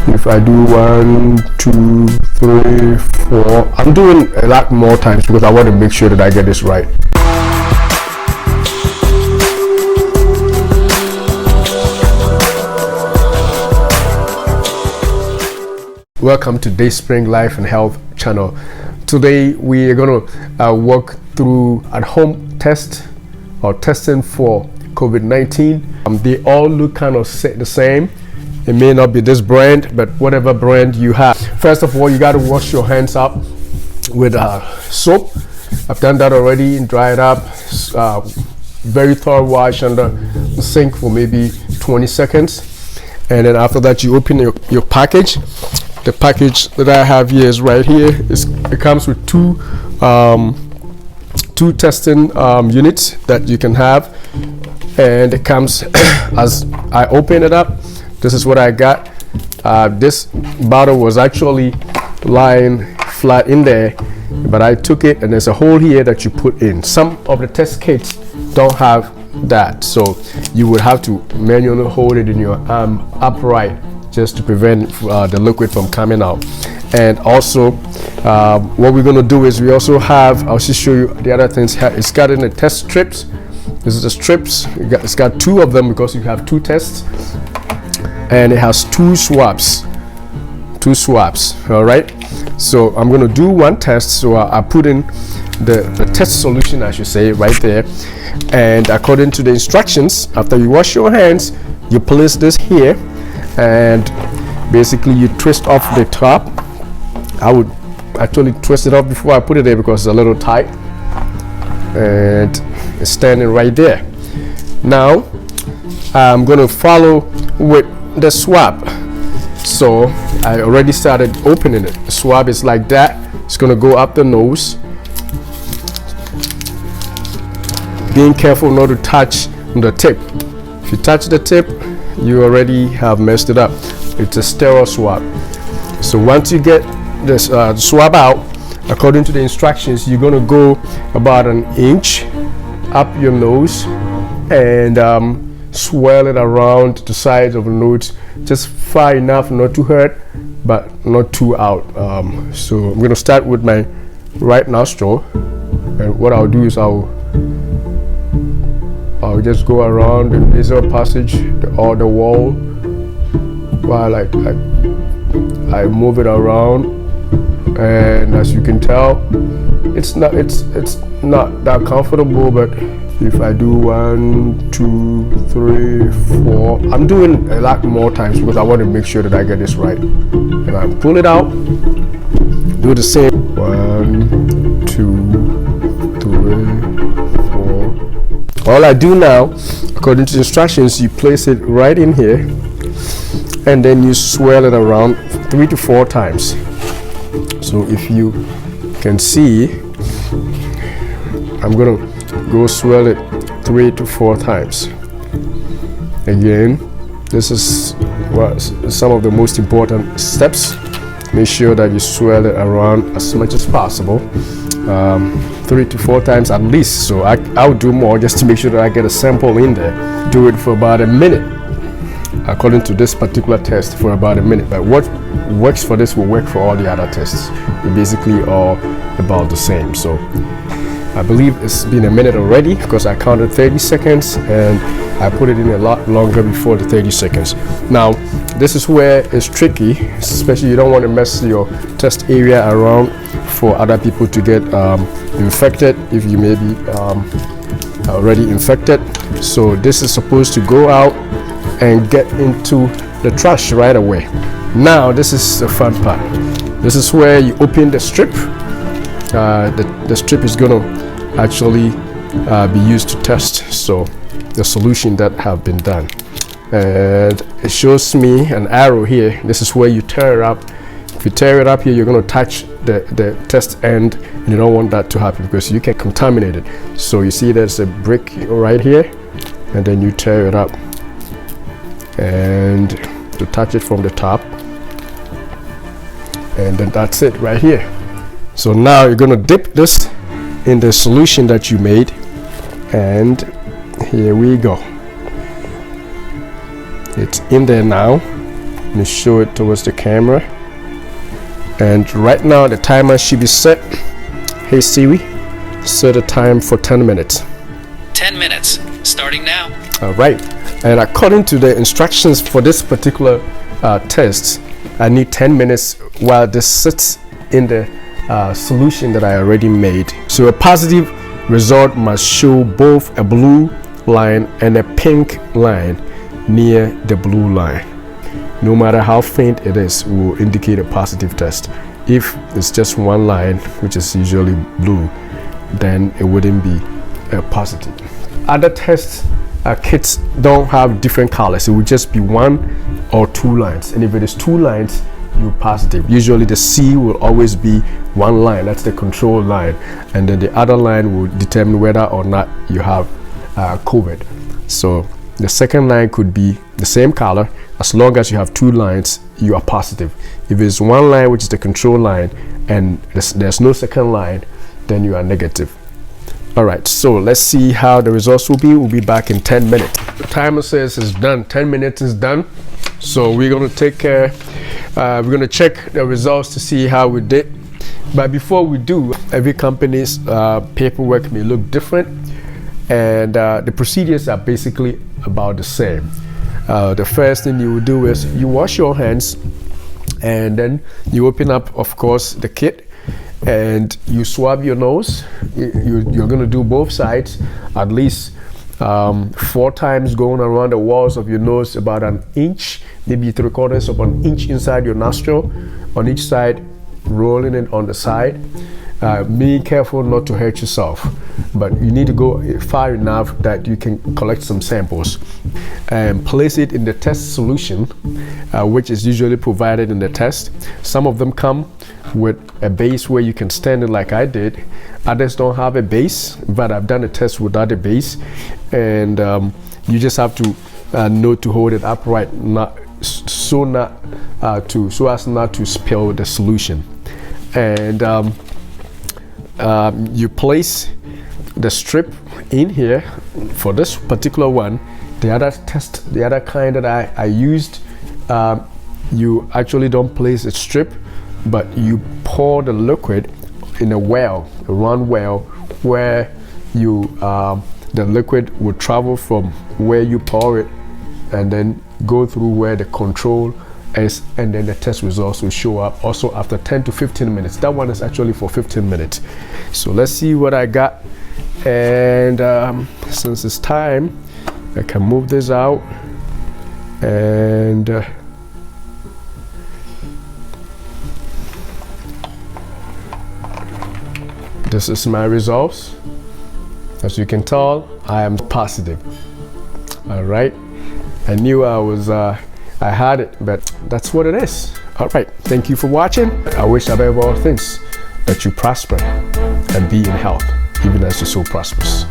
If I do 1, 2, 3, 4, I'm doing a lot more times because I want to make sure that I get this right. Welcome to Dayspring Life and Health channel. Today we are going to walk through at-home test or testing for COVID-19. They all look kind of the same. It may not be this brand, but whatever brand you have. First of all, you got to wash your hands up with soap. I've done that already and dry it up. Very thorough wash under the sink for maybe 20 seconds. And then after that, you open your package. The package that I have here is right here. It comes with two testing units that you can have. And it comes as I open it up. This is what I got. This bottle was actually lying flat in there, but I took it and there's a hole here that you put in. Some of the test kits don't have that, so you would have to manually hold it in your arm upright just to prevent the liquid from coming out. And also what we're going to do is we also have, I'll just show you the other things. It's got in the test strips. This is the strips. It's got two of them because you have two tests. And it has two swabs. All right, so I'm going to do one test. So I put in the test solution, I should say, right there. And according to the instructions, after you wash your hands, you place this here and basically you twist off the top. I would actually twist it off before I put it there because it's a little tight, and it's standing right there. Now I'm going to follow with the swab. So I already started opening it. The swab is like that. It's going to go up the nose. Being careful not to touch the tip. If you touch the tip, you already have messed it up. It's a sterile swab. So once you get this swab out, according to the instructions, you're going to go about an inch up your nose and swirl it around the sides of the nose, just far enough not to hurt but not too out. So I'm going to start with my right nostril, and what I'll do is I'll just go around the nasal passage or the wall while I move it around. And as you can tell, it's not that comfortable, but if I do 1, 2, 3, 4, I'm doing a lot more times because I want to make sure that I get this right. And I pull it out, do the same. 1, 2, 3, 4. All I do now, according to the instructions, you place it right in here and then you swirl it around 3 to 4 times. So if you can see, I'm gonna go swirl it 3 to 4 times. Again, this is some of the most important steps. Make sure that you swirl it around as much as possible, 3 to 4 times at least. So I'll do more just to make sure that I get a sample in there. Do it for about a minute, according to this particular test, for about a minute. But what works for this will work for all the other tests. They're basically all about the same. So I believe it's been a minute already because I counted 30 seconds and I put it in a lot longer before the 30 seconds. Now, this is where it's tricky, especially you don't want to mess your test area around for other people to get infected if you may be already infected. So this is supposed to go out and get into the trash right away. Now, this is the fun part. This is where you open the strip. The strip is going to actually be used to test the solution that have been done, and it shows me an arrow here. This is where you tear it up. If you tear it up here, you're going to touch the test end, and you don't want that to happen because you can contaminate it. So you see there's a brick right here, and then you tear it up and to touch it from the top, and then that's it right here. So now you're going to dip this in the solution that you made, and here we go. It's in there now. Let me show it towards the camera. And right now the timer should be set. Hey Siri, set a time for 10 minutes. 10 minutes, starting now. All right, and according to the instructions for this particular test, I need 10 minutes while this sits in the solution that I already made. So a positive result must show both a blue line and a pink line near the blue line. No matter how faint it is, will indicate a positive test. If it's just one line, which is usually blue, then it wouldn't be positive. Other tests kits don't have different colors. It would just be 1 or 2 lines, and if it is 2 lines, you're positive. Usually the C will always be 1 line, that's the control line, and then the other line will determine whether or not you have COVID. So the second line could be the same color. As long as you have 2 lines, you are positive. If it's 1 line, which is the control line, and there's no second line, then you are negative. All right, so let's see how the results will be. We'll be back in 10 minutes. The timer says it's done. 10 minutes is done. So we're going to take care. We're going to check the results to see how we did. But before we do, every company's paperwork may look different, and the procedures are basically about the same. The first thing you will do is you wash your hands, and then you open up, of course, the kit, and you swab your nose. You're going to do both sides at least 4 times, going around the walls of your nose about an inch, maybe 3/4 of an inch inside your nostril on each side, rolling it on the side. Being careful not to hurt yourself, but you need to go far enough that you can collect some samples and place it in the test solution, which is usually provided in the test. Some of them come with a base where you can stand it like I did. Others don't have a base, but I've done a test without a base, and you just have to know to hold it upright, so as not to spill the solution. And you place the strip in here for this particular one. The other kind that I used, you actually don't place a strip, but you pour the liquid in a well, a round well, where the liquid will travel from where you pour it and then go through where the control is, and then the test results will show up also after 10 to 15 minutes. That one is actually for 15 minutes. So let's see what I got. And since it's time, I can move this out, and this is my results. As you can tell, I am positive. All right, I knew I had it, but that's what it is. All right, thank you for watching. I wish above all things that you prosper and be in health, even as your soul prospers.